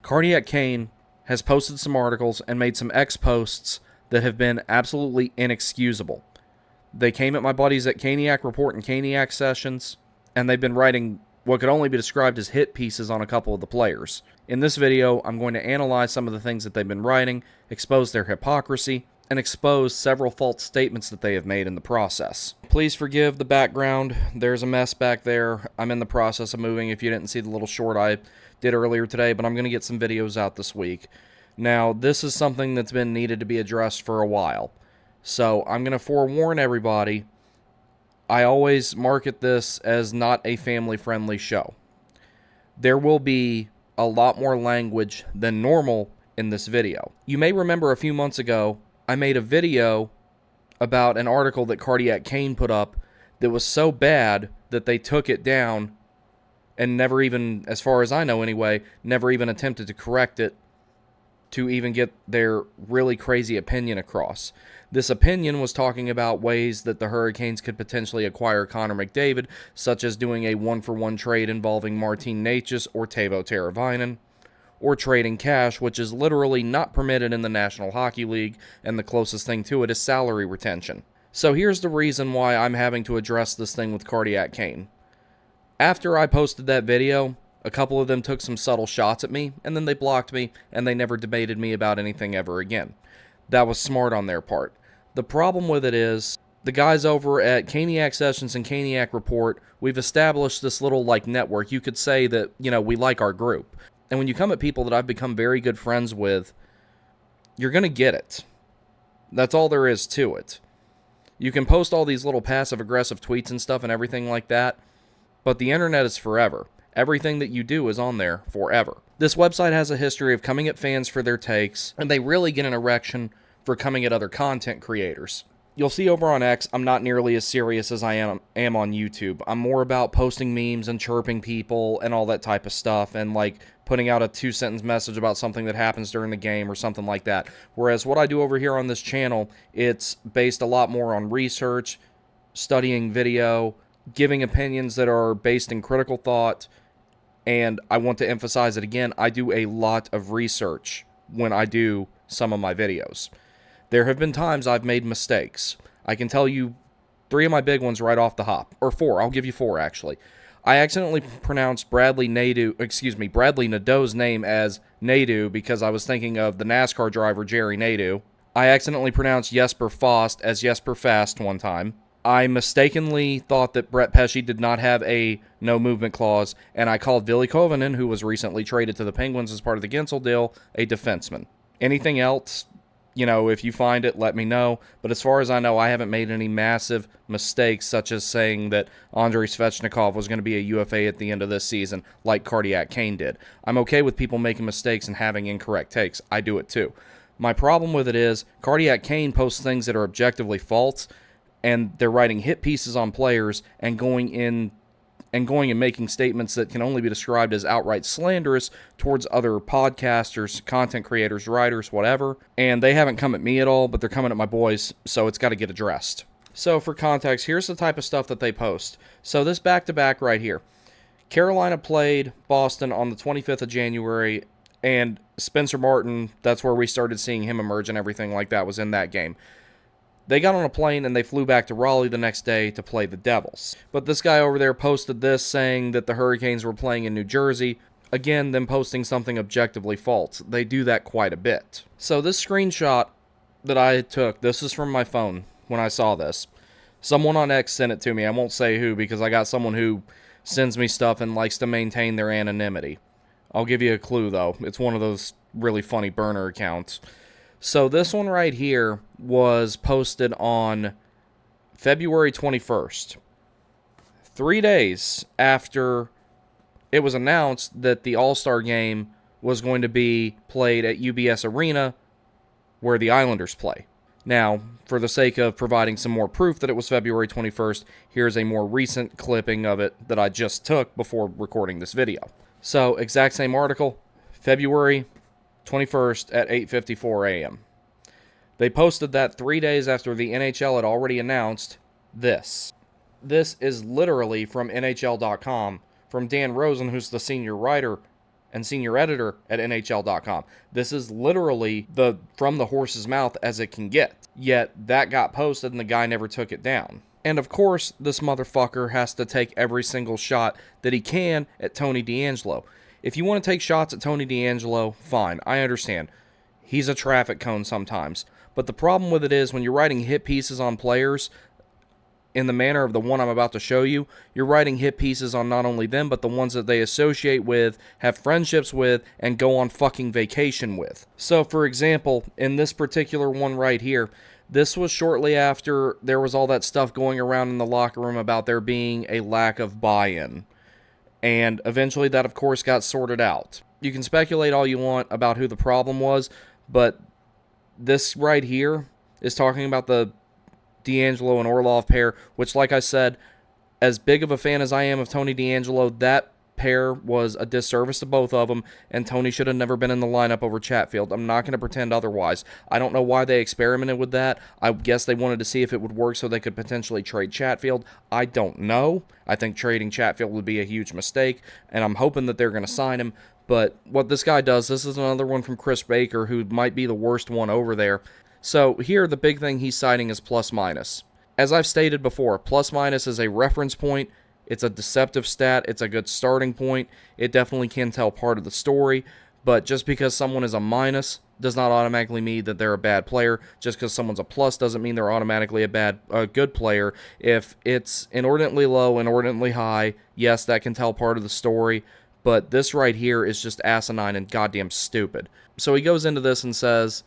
Caniac Kane has posted some articles and made some X-posts that have been absolutely inexcusable. They came at my buddies at Caniac Report and Caniac Sessions, and they've been writing what could only be described as hit pieces on a couple of the players. In this video, I'm going to analyze some of the things that they've been writing, expose their hypocrisy, and expose several false statements that they have made in the process. Please forgive the background. There's a mess back there. I'm in the process of moving if you didn't see the little short I did earlier today, but I'm going to get some videos out this week. Now, this is something that's been needed to be addressed for a while. So, I'm going to forewarn everybody, I always market this as not a family-friendly show. There will be a lot more language than normal in this video. You may remember a few months ago, I made a video about an article that Caniac Kane put up that was so bad that they took it down and never even, as far as I know anyway, never even attempted to correct it to even get their really crazy opinion across. This opinion was talking about ways that the Hurricanes could potentially acquire Connor McDavid, such as doing a one-for-one trade involving Martin Necas or Teuvo Teravainen, or trading cash, which is literally not permitted in the National Hockey League, and the closest thing to it is salary retention. So here's the reason why I'm having to address this thing with Caniac Kane. After I posted that video, a couple of them took some subtle shots at me, and then they blocked me, and they never debated me about anything ever again. That was smart on their part. The problem with it is, the guys over at Caniac Sessions and Caniac Report, we've established this little, network. You could say that, we like our group. And when you come at people that I've become very good friends with, you're going to get it. That's all there is to it. You can post all these little passive-aggressive tweets and stuff and everything like that, but the internet is forever. Everything that you do is on there forever. This website has a history of coming at fans for their takes, and they really get an erection for coming at other content creators. You'll see over on X, I'm not nearly as serious as I am on YouTube. I'm more about posting memes and chirping people and all that type of stuff, and putting out a 2-sentence message about something that happens during the game or something like that. Whereas what I do over here on this channel, it's based a lot more on research, studying video, giving opinions that are based in critical thought, and I want to emphasize it again, I do a lot of research when I do some of my videos. There have been times I've made mistakes. I can tell you 3 of my big ones right off the hop. Or 4. I'll give you 4, actually. I accidentally pronounced Bradley Nadeau's name as Nadeau because I was thinking of the NASCAR driver Jerry Nadeau. I accidentally pronounced Jesper Fast as Jesper Fast one time. I mistakenly thought that Brett Pesce did not have a no-movement clause, and I called Ville Koivunen, who was recently traded to the Penguins as part of the Gensel deal, a defenseman. Anything else, if you find it, let me know. But as far as I know, I haven't made any massive mistakes, such as saying that Andrei Svechnikov was going to be a UFA at the end of this season, like Caniac Kane did. I'm okay with people making mistakes and having incorrect takes. I do it too. My problem with it is, Caniac Kane posts things that are objectively false, and they're writing hit pieces on players and going and making statements that can only be described as outright slanderous towards other podcasters, content creators, writers, whatever. And they haven't come at me at all, but they're coming at my boys, so it's got to get addressed. So for context, here's the type of stuff that they post. So this back-to-back right here. Carolina played Boston on the 25th of January, and Spencer Martin, that's where we started seeing him emerge and everything like that, was in that game. They got on a plane and they flew back to Raleigh the next day to play the Devils. But this guy over there posted this saying that the Hurricanes were playing in New Jersey. Again, them posting something objectively false. They do that quite a bit. So this screenshot that I took, this is from my phone when I saw this. Someone on X sent it to me. I won't say who because I got someone who sends me stuff and likes to maintain their anonymity. I'll give you a clue though. It's one of those really funny burner accounts. So this one right here was posted on February 21st, 3 days after it was announced that the All-Star game was going to be played at UBS Arena, where the Islanders play. Now, for the sake of providing some more proof that it was February 21st, here's a more recent clipping of it that I just took before recording this video. So, exact same article, February 21st at 8:54 a.m. They posted that 3 days after the NHL had already announced this. This is literally from NHL.com, from Dan Rosen, who's the senior writer and senior editor at NHL.com. This is literally from the horse's mouth as it can get. Yet that got posted and the guy never took it down. And of course, this motherfucker has to take every single shot that he can at Tony DeAngelo. If you want to take shots at Tony DeAngelo, fine, I understand. He's a traffic cone sometimes. But the problem with it is when you're writing hit pieces on players, in the manner of the one I'm about to show you, you're writing hit pieces on not only them, but the ones that they associate with, have friendships with, and go on fucking vacation with. So, for example, in this particular one right here, this was shortly after there was all that stuff going around in the locker room about there being a lack of Buyin. And eventually that, of course, got sorted out. You can speculate all you want about who the problem was, but this right here is talking about the DeAngelo and Orlov pair, which, like I said, as big of a fan as I am of Tony DeAngelo, that pair was a disservice to both of them, and Tony should have never been in the lineup over Chatfield. I'm not going to pretend otherwise. I don't know why they experimented with that. I guess they wanted to see if it would work so they could potentially trade Chatfield. I don't know. I think trading Chatfield would be a huge mistake, and I'm hoping that they're going to sign him. But what this guy does, this is another one from Chris Baker, who might be the worst one over there. So here, the big thing he's citing is plus-minus. As I've stated before, plus-minus is a reference point. It's a deceptive stat. It's a good starting point. It definitely can tell part of the story. But just because someone is a minus does not automatically mean that they're a bad player. Just because someone's a plus doesn't mean they're automatically a good player. If it's inordinately low, inordinately high, yes, that can tell part of the story. But this right here is just asinine and goddamn stupid. So he goes into this and says,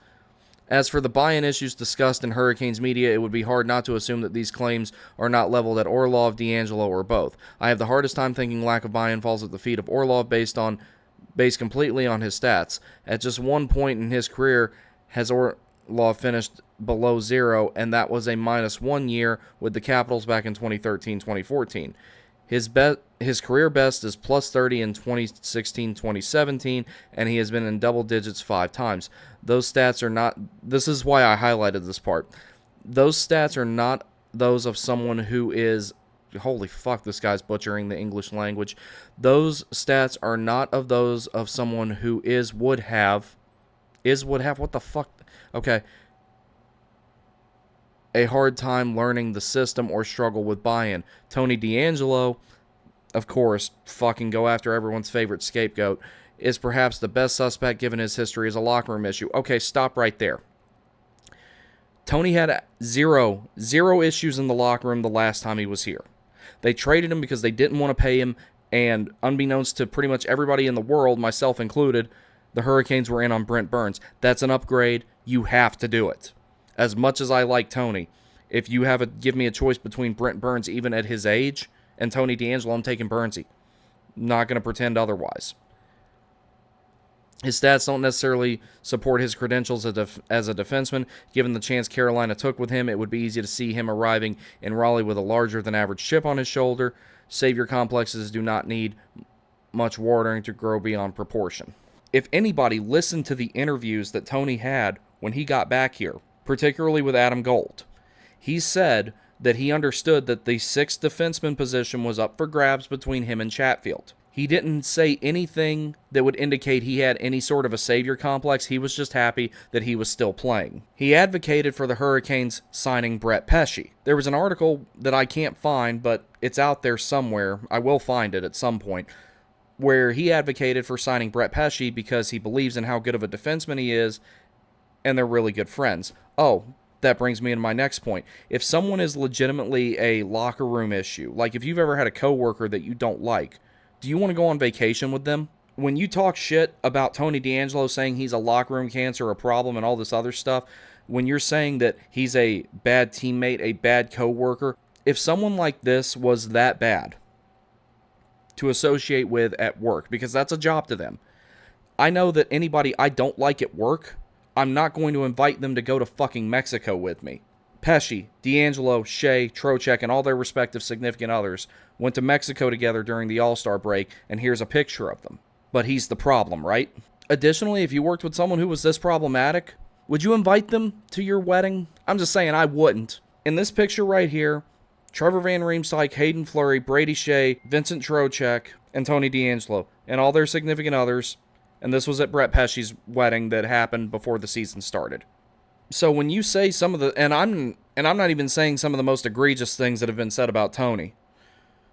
as for the Buyin issues discussed in Hurricanes media, it would be hard not to assume that these claims are not leveled at Orlov, DeAngelo, or both. I have the hardest time thinking lack of Buyin falls at the feet of Orlov based completely on his stats. At just one point in his career has Orlov finished below 0, and that was a -1 year with the Capitals back in 2013-2014. His career best is +30 in 2016-2017, and he has been in double digits 5 times. Those stats are not... This is why I highlighted this part. Those stats are not those of someone who is... Holy fuck, this guy's butchering the English language. Those stats are not of those of someone who would have... What the fuck? Okay. A hard time learning the system or struggle with Buyin. Tony DeAngelo, of course, fucking go after everyone's favorite scapegoat, is perhaps the best suspect given his history as a locker room issue. Okay, stop right there. Tony had zero issues in the locker room the last time he was here. They traded him because they didn't want to pay him, and unbeknownst to pretty much everybody in the world, myself included, the Hurricanes were in on Brent Burns. That's an upgrade. You have to do it. As much as I like Tony, if you give me a choice between Brent Burns, even at his age, and Tony DeAngelo, I'm taking Burnsy. Not going to pretend otherwise. His stats don't necessarily support his credentials as a defenseman. Given the chance Carolina took with him, it would be easy to see him arriving in Raleigh with a larger-than-average chip on his shoulder. Savior complexes do not need much watering to grow beyond proportion. If anybody listened to the interviews that Tony had when he got back here, particularly with Adam Gold, he said that he understood that the 6th defenseman position was up for grabs between him and Chatfield. He didn't say anything that would indicate he had any sort of a savior complex. He was just happy that he was still playing. He advocated for the Hurricanes signing Brett Pesce. There was an article that I can't find, but it's out there somewhere. I will find it at some point, where he advocated for signing Brett Pesce because he believes in how good of a defenseman he is, and they're really good friends. Oh, that brings me into my next point. If someone is legitimately a locker room issue, like if you've ever had a coworker that you don't like, do you want to go on vacation with them? When you talk shit about Tony DeAngelo saying he's a locker room cancer, a problem, and all this other stuff, when you're saying that he's a bad teammate, a bad coworker, if someone like this was that bad to associate with at work, because that's a job to them, I know that anybody I don't like at work, I'm not going to invite them to go to fucking Mexico with me. Pesce, DeAngelo, Shea, Trocheck, and all their respective significant others went to Mexico together during the All-Star break, and here's a picture of them. But he's the problem, right? Additionally, if you worked with someone who was this problematic, would you invite them to your wedding? I'm just saying I wouldn't. In this picture right here, Trevor Van Riemsdyk, Hayden Fleury, Brady Shea, Vincent Trocheck, and Tony D'Angelo and all their significant others, and this was at Brett Pesci's wedding that happened before the season started. So when you say some of the, and I'm not even saying some of the most egregious things that have been said about Tony,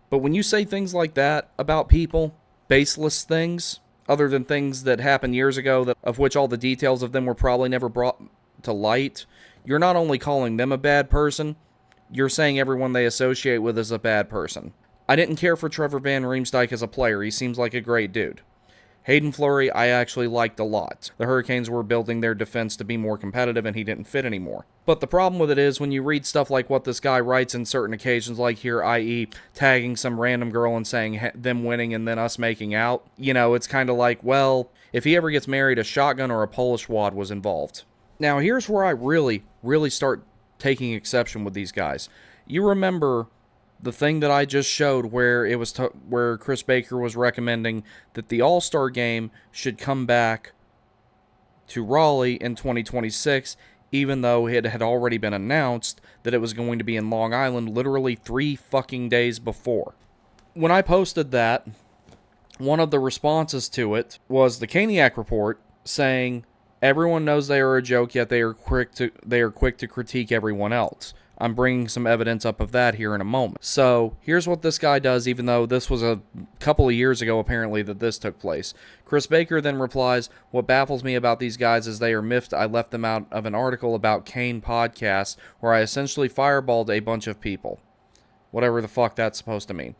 but when you say things like that about people, baseless things, other than things that happened years ago, that of which all the details of them were probably never brought to light, you're not only calling them a bad person, you're saying everyone they associate with is a bad person. I didn't care for Trevor Van Riemsdyk as a player. He seems like a great dude. Hayden Fleury, I actually liked a lot. The Hurricanes were building their defense to be more competitive, and he didn't fit anymore. But the problem with it is, when you read stuff like what this guy writes in certain occasions, like here, i.e., tagging some random girl and saying them winning and then us making out, it's kind of like, well, if he ever gets married, a shotgun or a Polish wad was involved. Now, here's where I really, really start taking exception with these guys. You remember the thing that I just showed where it was where Chris Baker was recommending that the All-Star game should come back to Raleigh in 2026, even though it had already been announced that it was going to be in Long Island literally 3 fucking days before. When I posted that, one of the responses to it was the Caniac Report saying, everyone knows they are a joke, yet they are quick to critique everyone else. I'm bringing some evidence up of that here in a moment. So, here's what this guy does, even though this was a couple of years ago, apparently, that this took place. Chris Baker then replies, what baffles me about these guys is they are miffed I left them out of an article about Kane podcasts, where I essentially fireballed a bunch of people. Whatever the fuck that's supposed to mean.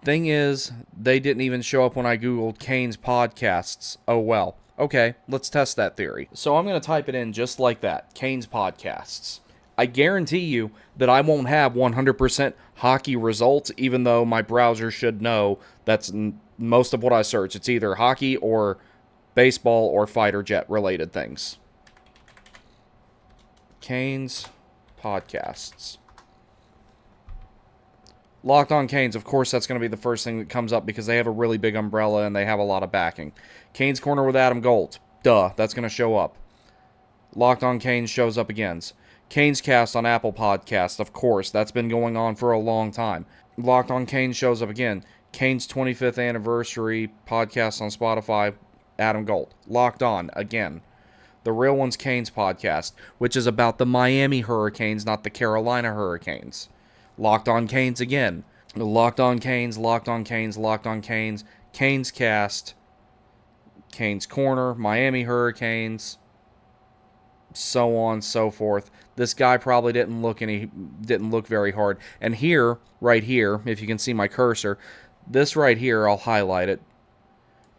Thing is, they didn't even show up when I googled Kane's podcasts. Oh well. Okay, let's test that theory. So I'm going to type it in just like that. Kane's podcasts. I guarantee you that I won't have 100% hockey results, even though my browser should know that's most of what I search. It's either hockey or baseball or fighter jet related things. Canes podcasts. Locked on Canes, of course that's going to be the first thing that comes up because they have a really big umbrella and they have a lot of backing. Canes Corner with Adam Gold. Duh, that's going to show up. Locked on Canes shows up again. Canes Cast on Apple Podcasts, of course, that's been going on for a long time. Locked on Canes shows up again. Canes 25th Anniversary Podcast on Spotify, Adam Gold. Locked on, again. The Real One's Canes Podcast, which is about the Miami Hurricanes, not the Carolina Hurricanes. Locked on Canes again. Locked on Canes, Locked on Canes, Locked on Canes, Canes Cast, Canes Corner, Miami Hurricanes, so on, so forth. This guy probably didn't look very hard. And here, right here, if you can see my cursor, this right here, I'll highlight it,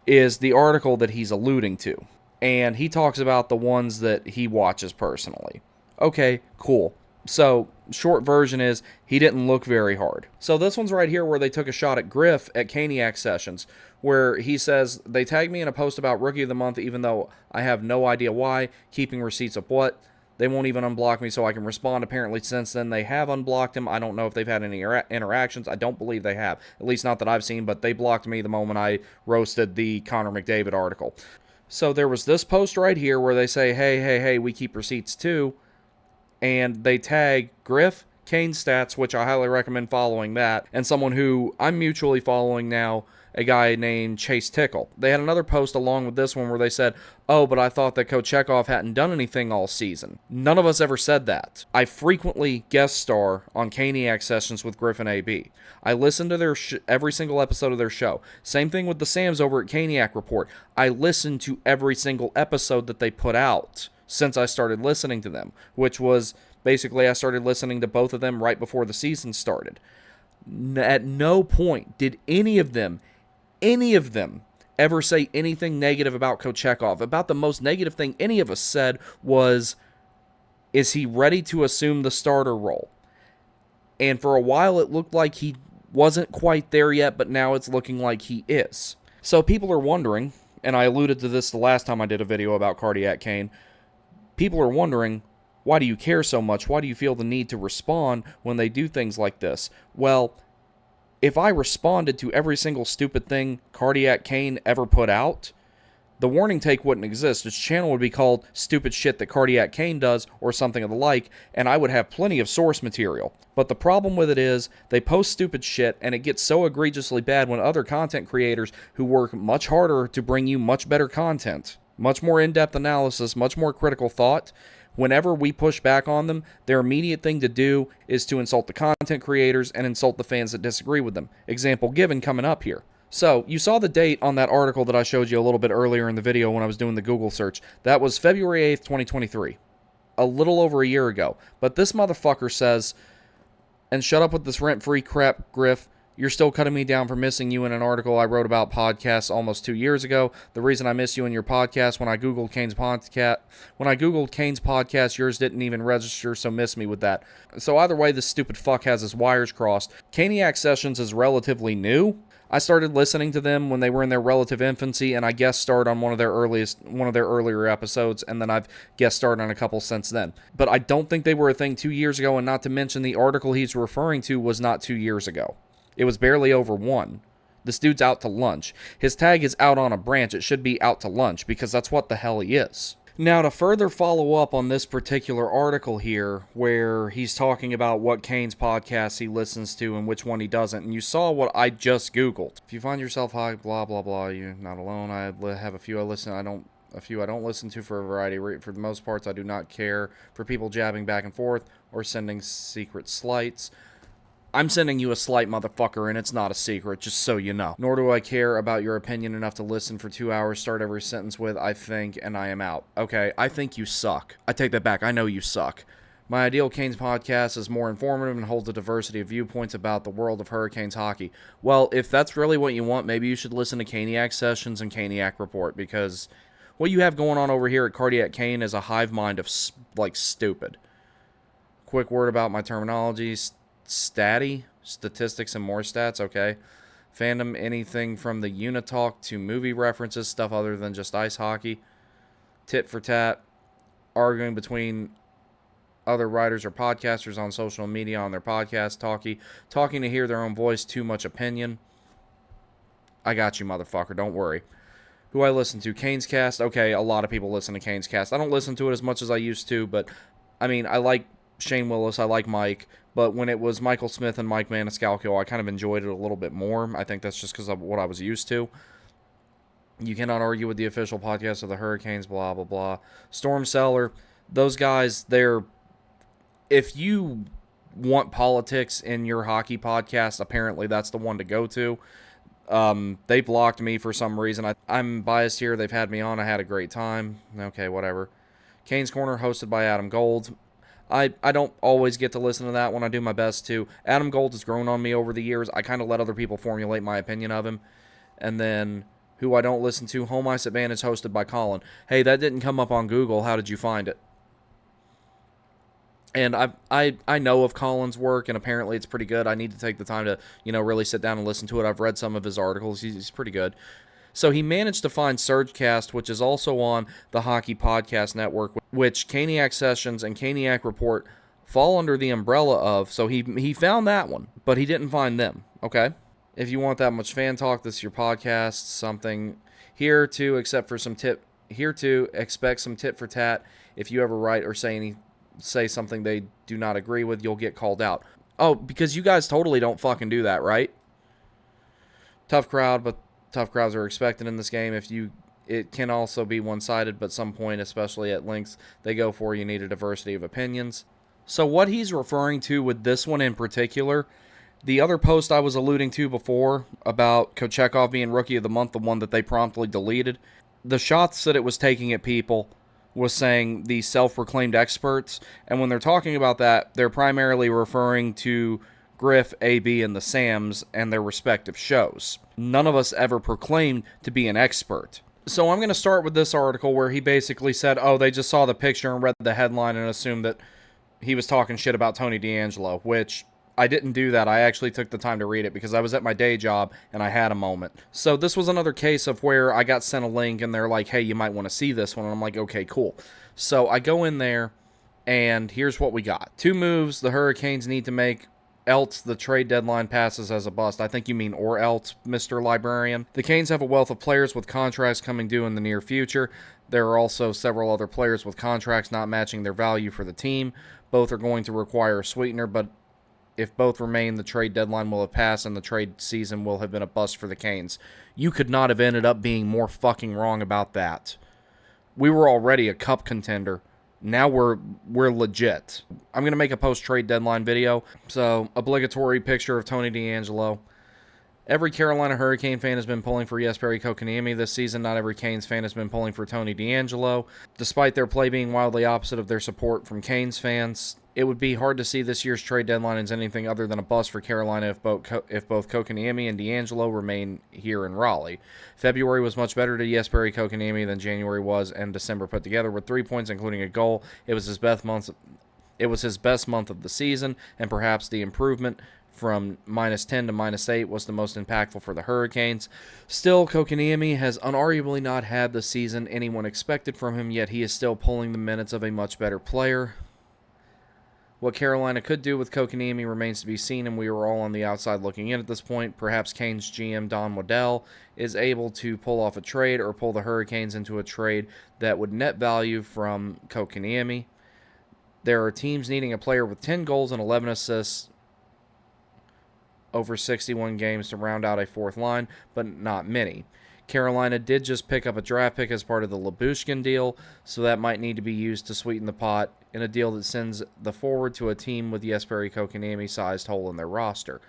is the article that he's alluding to. And he talks about the ones that he watches personally. Okay, cool. So, short version is, he didn't look very hard. So this one's right here where they took a shot at Griff at Caniac Sessions, where he says, they tagged me in a post about Rookie of the Month, even though I have no idea why, keeping receipts of what. They won't even unblock me so I can respond. Apparently, since then, they have unblocked him. I don't know if they've had any interactions. I don't believe they have. At least not that I've seen, but they blocked me the moment I roasted the Connor McDavid article. So there was this post right here where they say, hey, we keep receipts too. And they tag Griff, Kane Stats, which I highly recommend following that, and someone who I'm mutually following now, a guy named Chase Tickle. They had another post along with this one where they said, oh, but I thought that Kochekov hadn't done anything all season. None of us ever said that. I frequently guest star on Caniac Sessions with Griffin AB. I listen to their every single episode of their show. Same thing with the Sams over at Caniac Report. I listen to every single episode that they put out since I started listening to them, which was basically I started listening to both of them right before the season started. At no point did any of them ever say anything negative about Kochekov. About the most negative thing any of us said was, is he ready to assume the starter role? And for a while it looked like he wasn't quite there yet, but now it's looking like he is. So people are wondering, and I alluded to this the last time I did a video about Cardiac Kane, people are wondering, why do you care so much? Why do you feel the need to respond when they do things like this? Well, if I responded to every single stupid thing Cardiac Kane ever put out, the warning take wouldn't exist. Its channel would be called Stupid Shit That Cardiac Kane Does, or something of the like, and I would have plenty of source material. But the problem with it is, they post stupid shit, and it gets so egregiously bad when other content creators who work much harder to bring you much better content, much more in-depth analysis, much more critical thought, whenever we push back on them, their immediate thing to do is to insult the content creators and insult the fans that disagree with them. Example given coming up here. So, you saw the date on that article that I showed you a little bit earlier in the video when I was doing the Google search. That was February 8th, 2023. A little over a year ago. But this motherfucker says, and shut up with this rent-free crap, Griff. You're still cutting me down for missing you in an article I wrote about podcasts almost 2 years ago. The reason I missed you in your podcast, when I Googled Kane's podcast, yours didn't even register, so miss me with that. So either way, this stupid fuck has his wires crossed. Caniac Sessions is relatively new. I started listening to them when they were in their relative infancy, and I guest starred on one of their earlier episodes, and then I've guest starred on a couple since then. But I don't think they were a thing 2 years ago, and not to mention the article he's referring to was not 2 years ago. It was barely over one. This dude's out to lunch. His tag is out on a branch. It should be out to lunch, because that's what the hell he is. Now, to further follow up on this particular article here, where he's talking about what Kane's podcasts he listens to and which one he doesn't, and you saw what I just Googled. If you find yourself high, blah, blah, blah, you're not alone. I have a few I don't listen to for a variety. For the most parts, I do not care for people jabbing back and forth or sending secret slights. I'm sending you a slight, motherfucker, and it's not a secret, just so you know. Nor do I care about your opinion enough to listen for 2 hours, start every sentence with, I think, and I am out. Okay, I think you suck. I take that back. I know you suck. My ideal Canes podcast is more informative and holds a diversity of viewpoints about the world of Hurricanes hockey. Well, if that's really what you want, maybe you should listen to Caniac Sessions and Caniac Report, because what you have going on over here at Cardiac Kane is a hive mind of, stupid. Quick word about my terminology. Statistics and more stats, okay. Fandom, anything from the Unitalk to movie references, stuff other than just ice hockey. Tit for tat, arguing between other writers or podcasters on social media on their podcast, talking to hear their own voice, too much opinion. I got you, motherfucker, don't worry. Who I listen to, Canes Cast, okay, a lot of people listen to Canes Cast. I don't listen to it as much as I used to, but, I mean, I like Shane Willis, I like Mike, but when it was Michael Smith and Mike Maniscalco, I kind of enjoyed it a little bit more. I think that's just because of what I was used to. You cannot argue with the official podcast of the Hurricanes, blah, blah, blah. Storm Cellar, those guys, if you want politics in your hockey podcast, apparently that's the one to go to. They blocked me for some reason. I'm biased here. They've had me on. I had a great time. Okay, whatever. Kane's Corner, hosted by Adam Gold. I don't always get to listen to that one. I do my best to. Adam Gold has grown on me over the years. I kind of let other people formulate my opinion of him. And then, who I don't listen to, Home Ice Advantage, hosted by Colin. Hey, that didn't come up on Google. How did you find it? And I know of Colin's work, and apparently it's pretty good. I need to take the time to, really sit down and listen to it. I've read some of his articles. He's pretty good. So he managed to find Surgecast, which is also on the Hockey Podcast Network, which Caniac Sessions and Caniac Report fall under the umbrella of. So he found that one, but he didn't find them, okay? If you want that much fan talk, this is your podcast, something here to expect some tit for tat. If you ever write or say something they do not agree with, you'll get called out. Oh, because you guys totally don't fucking do that, right? Tough crowd, but tough crowds are expected in this game. It can also be one-sided, but some point, especially at lengths they go for, you need a diversity of opinions. So what he's referring to with this one in particular, the other post I was alluding to before about Kochekov being Rookie of the Month, the one that they promptly deleted, the shots that it was taking at people was saying the self-proclaimed experts, and when they're talking about that, they're primarily referring to Griff, AB, and the Sams and their respective shows. None of us ever proclaimed to be an expert. So I'm going to start with this article where he basically said, oh, they just saw the picture and read the headline and assumed that he was talking shit about Tony D'Angelo, which I didn't do that. I actually took the time to read it because I was at my day job and I had a moment. So this was another case of where I got sent a link and they're like, hey, you might want to see this one. And I'm like, okay, cool. So I go in there and here's what we got. 2 moves the Hurricanes need to make else the trade deadline passes as a bust. I think you mean or else, Mr. Librarian. The Canes have a wealth of players with contracts coming due in the near future. There are also several other players with contracts not matching their value for the team. Both are going to require a sweetener, but if both remain, the trade deadline will have passed and the trade season will have been a bust for the Canes. You could not have ended up being more fucking wrong about that. We were already a cup contender. Now we're legit. I'm going to make a post-trade deadline video. So, obligatory picture of Tony DeAngelo. Every Carolina Hurricane fan has been pulling for Jesperi Kotkaniemi this season. Not every Canes fan has been pulling for Tony DeAngelo. Despite their play being wildly opposite of their support from Canes fans, it would be hard to see this year's trade deadline as anything other than a bust for Carolina if both Kotkaniemi and DeAngelo remain here in Raleigh. February was much better to Jesperi Kotkaniemi than January was and December put together with 3 points, including a goal. It was his best month of the season, and perhaps the improvement from -10 to -8 was the most impactful for the Hurricanes. Still, Kotkaniemi has unarguably not had the season anyone expected from him, yet he is still pulling the minutes of a much better player. What Carolina could do with Kotkaniemi remains to be seen, and we are all on the outside looking in at this point. Perhaps Canes GM Don Waddell is able to pull off a trade or pull the Hurricanes into a trade that would net value from Kotkaniemi. There are teams needing a player with 10 goals and 11 assists over 61 games to round out a fourth line, but not many. Carolina did just pick up a draft pick as part of the Labushkin deal, so that might need to be used to sweeten the pot in a deal that sends the forward to a team with Jesperi Kotkaniemi-sized hole in their roster.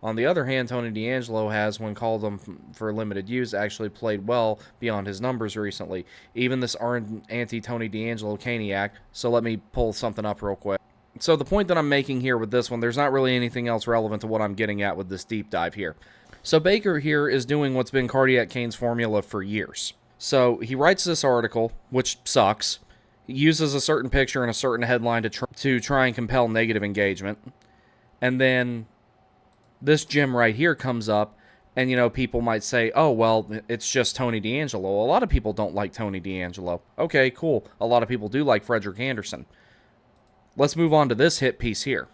On the other hand, Tony DeAngelo has, when called on for limited use, actually played well beyond his numbers recently. Even this anti-Tony DeAngelo Caniac, so let me pull something up real quick. So the point that I'm making here with this one, there's not really anything else relevant to what I'm getting at with this deep dive here. So Baker here is doing what's been Cardiac Cane's formula for years. So he writes this article, which sucks. He uses a certain picture and a certain headline to try and compel negative engagement. And then this gem right here comes up, and, you know, people might say, oh, well, it's just Tony DeAngelo. A lot of people don't like Tony DeAngelo. Okay, cool. A lot of people do like Frederik Andersen. Let's move on to this hit piece here.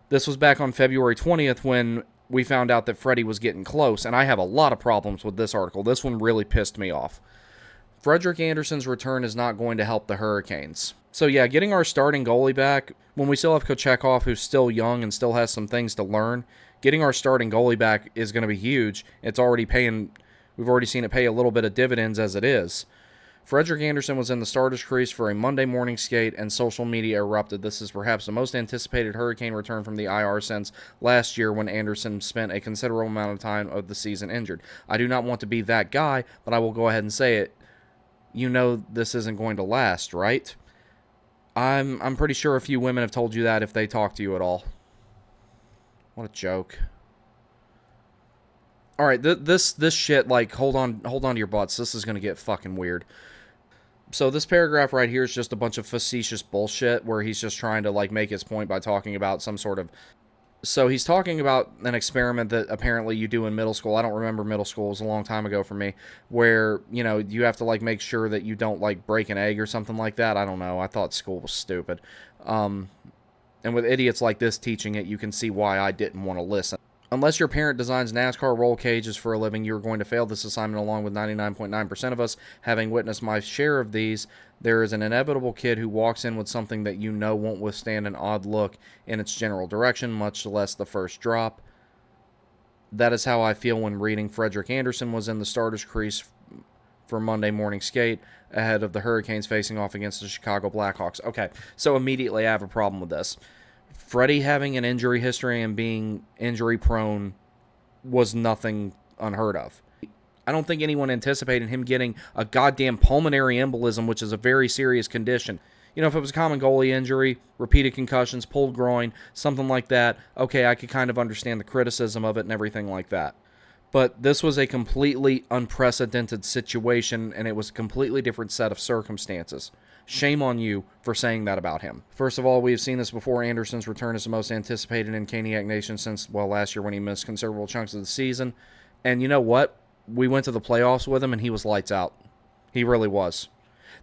This was back on February 20th when we found out that Freddie was getting close, and I have a lot of problems with this article. This one really pissed me off. Frederik Andersen's return is not going to help the Hurricanes. So yeah, getting our starting goalie back, when we still have Kochetkov, who's still young and still has some things to learn, getting our starting goalie back is going to be huge. It's already paying, we've already seen it pay a little bit of dividends as it is. Frederik Andersen was in the starter's crease for a Monday morning skate, and social media erupted. This is perhaps the most anticipated Hurricane return from the IR since last year when Andersen spent a considerable amount of time of the season injured. I do not want to be that guy, but I will go ahead and say it. You know this isn't going to last, right? I'm pretty sure a few women have told you that if they talk to you at all. What a joke. All right, this shit, like, hold on to your butts. This is going to get fucking weird. So this paragraph right here is just a bunch of facetious bullshit where he's just trying to, like, make his point by talking about some sort of... So he's talking about an experiment that apparently you do in middle school. I don't remember middle school. It was a long time ago for me. Where, you know, you have to, like, make sure that you don't, like, break an egg or something like that. I don't know. I thought school was stupid. And with idiots like this teaching it, you can see why I didn't want to listen. Unless your parent designs NASCAR roll cages for a living, you're going to fail this assignment along with 99.9% of us. Having witnessed my share of these, there is an inevitable kid who walks in with something that you know won't withstand an odd look in its general direction, much less the first drop. That is how I feel when reading Frederik Andersen was in the starter's crease for Monday morning skate ahead of the Hurricanes facing off against the Chicago Blackhawks. Okay, so immediately I have a problem with this. Freddie having an injury history and being injury prone was nothing unheard of. I don't think anyone anticipated him getting a goddamn pulmonary embolism, which is a very serious condition. You know, if it was a common goalie injury, repeated concussions, pulled groin, something like that, okay, I could kind of understand the criticism of it and everything like that. But this was a completely unprecedented situation, and it was a completely different set of circumstances. Shame on you for saying that about him. First of all, we have seen this before. Andersen's return is the most anticipated in Caniac Nation since, well, last year when he missed considerable chunks of the season. And you know what? We went to the playoffs with him, and he was lights out. He really was.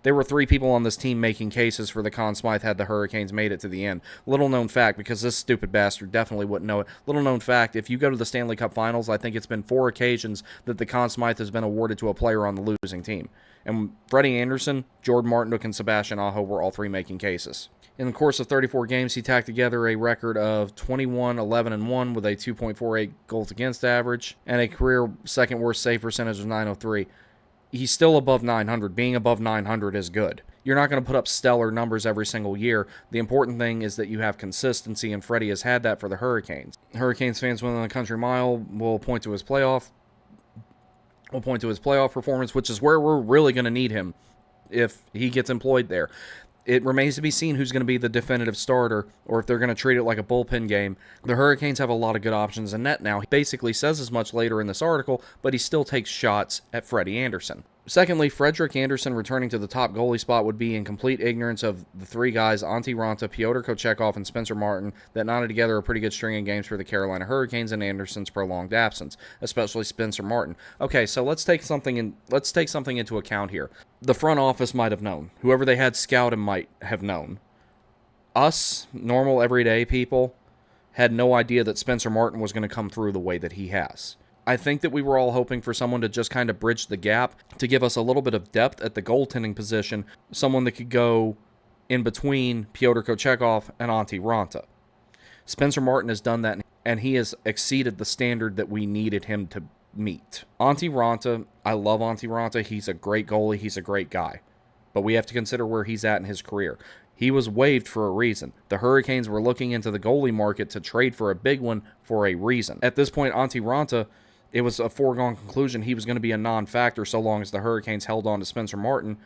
There were 3 people on this team making cases for the Conn Smythe had the Hurricanes made it to the end. Little known fact, because this stupid bastard definitely wouldn't know it. Little known fact, if you go to the Stanley Cup Finals, I think it's been 4 occasions that the Conn Smythe has been awarded to a player on the losing team. And Freddie Andersen, Jordan Martinook, and Sebastian Aho were all 3 making cases. In the course of 34 games, he tacked together a record of 21, 11, and 1 with a 2.48 goals against average and a career second worst save percentage of .903. He's still above 900. Being above 900 is good. You're not going to put up stellar numbers every single year. The important thing is that you have consistency, and Freddie has had that for the Hurricanes. Hurricanes fans within the country mile will point to his playoff performance, which is where we're really going to need him if he gets employed there. It remains to be seen who's going to be the definitive starter, or if they're going to treat it like a bullpen game. The Hurricanes have a lot of good options in net now. He basically says as much later in this article, but he still takes shots at Freddie Andersen. Secondly, Frederik Andersen returning to the top goalie spot would be in complete ignorance of the 3 guys, Antti Raanta, Pyotr Kochetkov, and Spencer Martin, that knotted together a pretty good string of games for the Carolina Hurricanes in Andersen's prolonged absence, especially Spencer Martin. Okay, so let's take something into account here. The front office might have known. Whoever they had scouted might have known. Us, normal, everyday people, had no idea that Spencer Martin was going to come through the way that he has. I think that we were all hoping for someone to just kind of bridge the gap, to give us a little bit of depth at the goaltending position, someone that could go in between Pyotr Kochetkov and Antti Raanta. Spencer Martin has done that, and he has exceeded the standard that we needed him to meet. Antti Raanta, I love Antti Raanta. He's a great goalie. He's a great guy. But we have to consider where he's at in his career. He was waived for a reason. The Hurricanes were looking into the goalie market to trade for a big one for a reason. At this point, Antti Raanta, it was a foregone conclusion he was going to be a non-factor so long as the Hurricanes held on to Spencer Martin.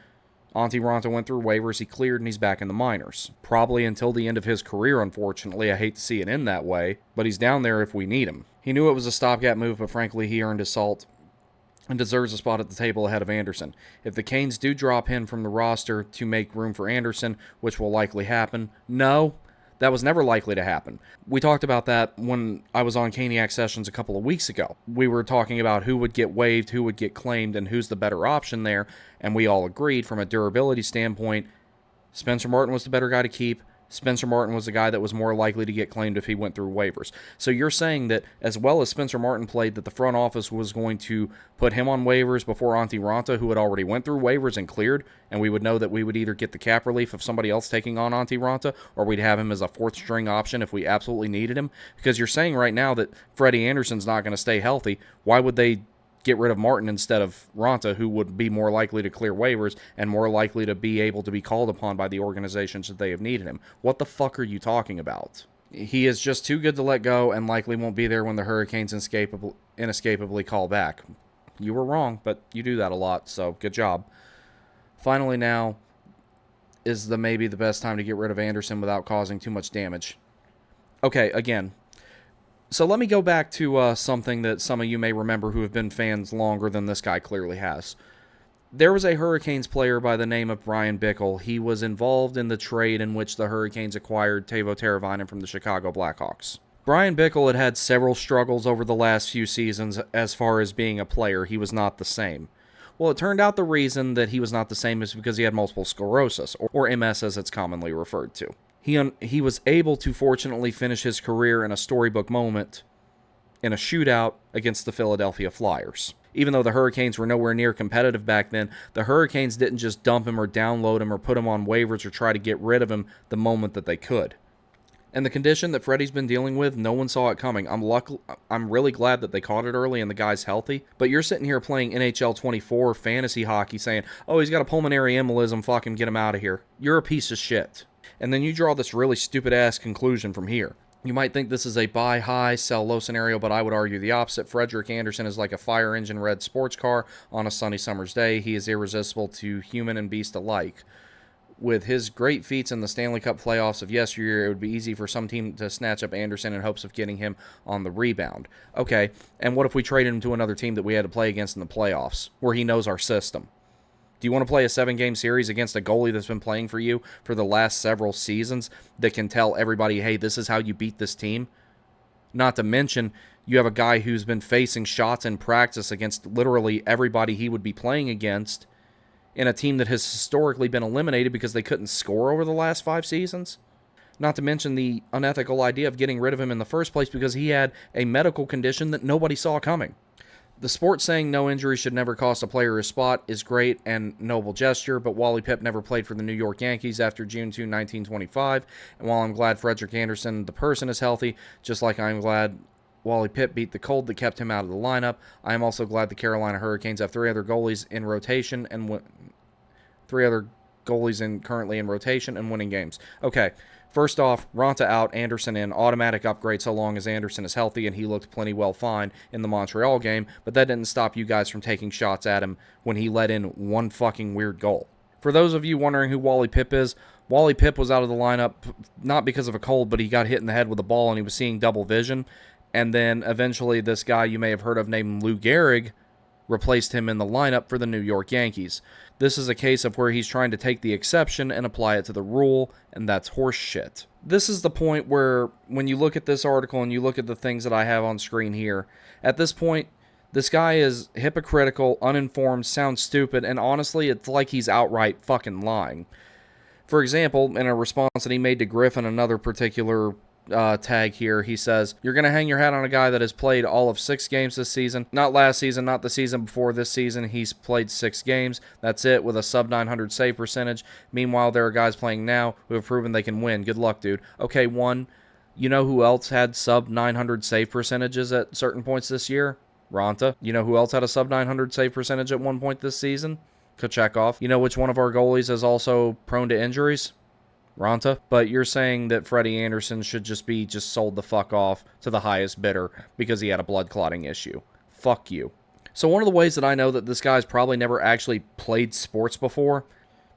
Antti Raanta went through waivers, he cleared, and he's back in the minors. Probably until the end of his career, unfortunately. I hate to see it end that way, but he's down there if we need him. He knew it was a stopgap move, but frankly, he earned his salt and deserves a spot at the table ahead of Andersen. If the Canes do drop him from the roster to make room for Andersen, which will likely happen, no, that was never likely to happen. We talked about that when I was on Caniac Sessions a couple of weeks ago. We were talking about who would get waived, who would get claimed, and who's the better option there, and we all agreed from a durability standpoint, Spencer Martin was the better guy to keep. Spencer Martin was the guy that was more likely to get claimed if he went through waivers. So you're saying that as well as Spencer Martin played, that the front office was going to put him on waivers before Antti Raanta, who had already went through waivers and cleared, and we would know that we would either get the cap relief of somebody else taking on Antti Raanta, or we'd have him as a 4th string option if we absolutely needed him? Because you're saying right now that Freddie Andersen's not going to stay healthy. Why would they get rid of Martin instead of Raanta, who would be more likely to clear waivers and more likely to be able to be called upon by the organizations that they have needed him? What the fuck are you talking about? He is just too good to let go and likely won't be there when the Hurricanes inescapably call back. You were wrong, but you do that a lot, so good job. Finally now is maybe the best time to get rid of Andersen without causing too much damage. Okay, again, so let me go back to something that some of you may remember who have been fans longer than this guy clearly has. There was a Hurricanes player by the name of Bryan Bickell. He was involved in the trade in which the Hurricanes acquired Teuvo Teravainen from the Chicago Blackhawks. Bryan Bickell had had several struggles over the last few seasons as far as being a player. He was not the same. Well, it turned out the reason that he was not the same is because he had multiple sclerosis, or MS as it's commonly referred to. He was able to fortunately finish his career in a storybook moment in a shootout against the Philadelphia Flyers. Even though the Hurricanes were nowhere near competitive back then, the Hurricanes didn't just dump him or download him or put him on waivers or try to get rid of him the moment that they could. And the condition that Freddie's been dealing with, no one saw it coming. I'm really glad that they caught it early and the guy's healthy. But you're sitting here playing NHL 24 fantasy hockey saying, oh, he's got a pulmonary embolism, fuck him, get him out of here. You're a piece of shit. And then you draw this really stupid-ass conclusion from here. You might think this is a buy high, sell low scenario, but I would argue the opposite. Frederik Andersen is like a fire engine red sports car on a sunny summer's day. He is irresistible to human and beast alike. With his great feats in the Stanley Cup playoffs of yesteryear, it would be easy for some team to snatch up Andersen in hopes of getting him on the rebound. Okay, and what if we traded him to another team that we had to play against in the playoffs, where he knows our system? Do you want to play a 7-game series against a goalie that's been playing for you for the last several seasons that can tell everybody, hey, this is how you beat this team? Not to mention, you have a guy who's been facing shots in practice against literally everybody he would be playing against in a team that has historically been eliminated because they couldn't score over the last 5 seasons. Not to mention the unethical idea of getting rid of him in the first place because he had a medical condition that nobody saw coming. The sport saying no injury should never cost a player his spot is great and noble gesture, but Wally Pipp never played for the New York Yankees after June 2, 1925, and while I'm glad Frederick Anderson, the person, is healthy, just like I'm glad Wally Pipp beat the cold that kept him out of the lineup, I am also glad the Carolina Hurricanes have 3 other goalies in rotation and 3 other goalies currently in rotation and winning games. Okay. First off, Ronta out, Anderson in, automatic upgrade so long as Anderson is healthy, and he looked plenty well fine in the Montreal game, but that didn't stop you guys from taking shots at him when he let in one fucking weird goal. For those of you wondering who Wally Pipp is, Wally Pipp was out of the lineup not because of a cold, but he got hit in the head with a ball and he was seeing double vision, and then eventually this guy you may have heard of named Lou Gehrig replaced him in the lineup for the New York Yankees. This is a case of where he's trying to take the exception and apply it to the rule, and that's horse shit. This is the point where, when you look at this article and you look at the things that I have on screen here, at this point, this guy is hypocritical, uninformed, sounds stupid, and honestly, it's like he's outright fucking lying. For example, in a response that he made to Griffin, another particular tag here, he says, "You're going to hang your hat on a guy that has played all of 6 games this season. Not last season, not the season before this season. He's played 6 games. That's it, with a sub 900 save percentage. Meanwhile, there are guys playing now who have proven they can win. Good luck, dude." Okay, one, you know who else had sub 900 save percentages at certain points this year? Ronta. You know who else had a sub 900 save percentage at one point this season? Kochekov. You know which one of our goalies is also prone to injuries? Ronta. But you're saying that Freddie Anderson should just be sold the fuck off to the highest bidder because he had a blood clotting issue. Fuck you. So one of the ways that I know that this guy's probably never actually played sports before,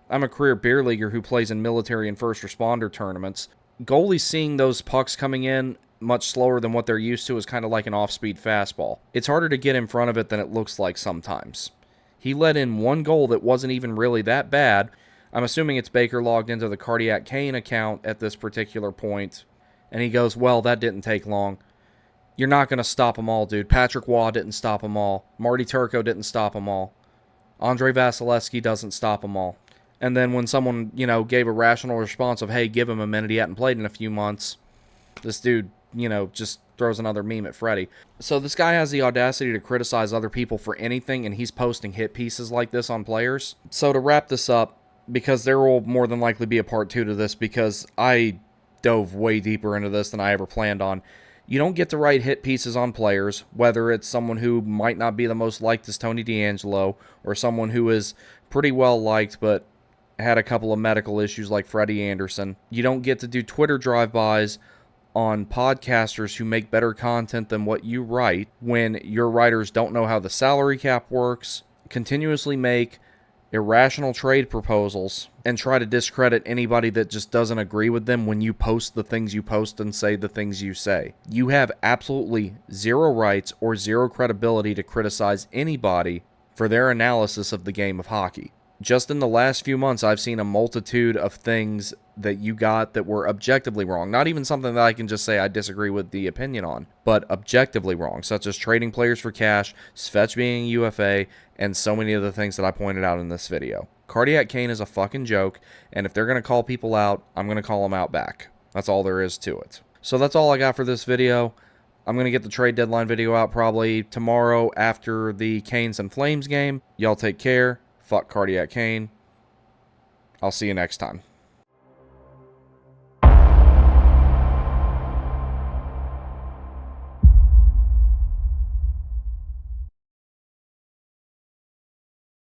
I'm a career beer leaguer who plays in military and first responder tournaments. Goalies seeing those pucks coming in much slower than what they're used to is kind of like an off-speed fastball. It's harder to get in front of it than it looks like sometimes. He let in one goal that wasn't even really that bad. I'm assuming it's Baker logged into the Cardiac Kane account at this particular point, and he goes, well, that didn't take long. You're not going to stop them all, dude. Patrick Waugh didn't stop them all. Marty Turco didn't stop them all. Andre Vasilevsky doesn't stop them all. And then when someone, gave a rational response of, hey, give him a minute, he hadn't played in a few months, this dude, just throws another meme at Freddie. So this guy has the audacity to criticize other people for anything, and he's posting hit pieces like this on players. So to wrap this up, because there will more than likely be a part 2 to this, because I dove way deeper into this than I ever planned on. You don't get to write hit pieces on players, whether it's someone who might not be the most liked as Tony DeAngelo, or someone who is pretty well liked but had a couple of medical issues like Freddie Anderson. You don't get to do Twitter drive-bys on podcasters who make better content than what you write when your writers don't know how the salary cap works, continuously make irrational trade proposals, and try to discredit anybody that just doesn't agree with them when you post the things you post and say the things you say. You have absolutely zero rights or zero credibility to criticize anybody for their analysis of the game of hockey. Just in the last few months, I've seen a multitude of things that you got that were objectively wrong. Not even something that I can just say I disagree with the opinion on, but objectively wrong, such as trading players for cash, Svetch being UFA, and so many of the things that I pointed out in this video. Cardiac Kane is a fucking joke, and if they're going to call people out, I'm going to call them out back. That's all there is to it. So that's all I got for this video. I'm going to get the trade deadline video out probably tomorrow after the Canes and Flames game. Y'all take care. Fuck Cardiac Kane. I'll see you next time.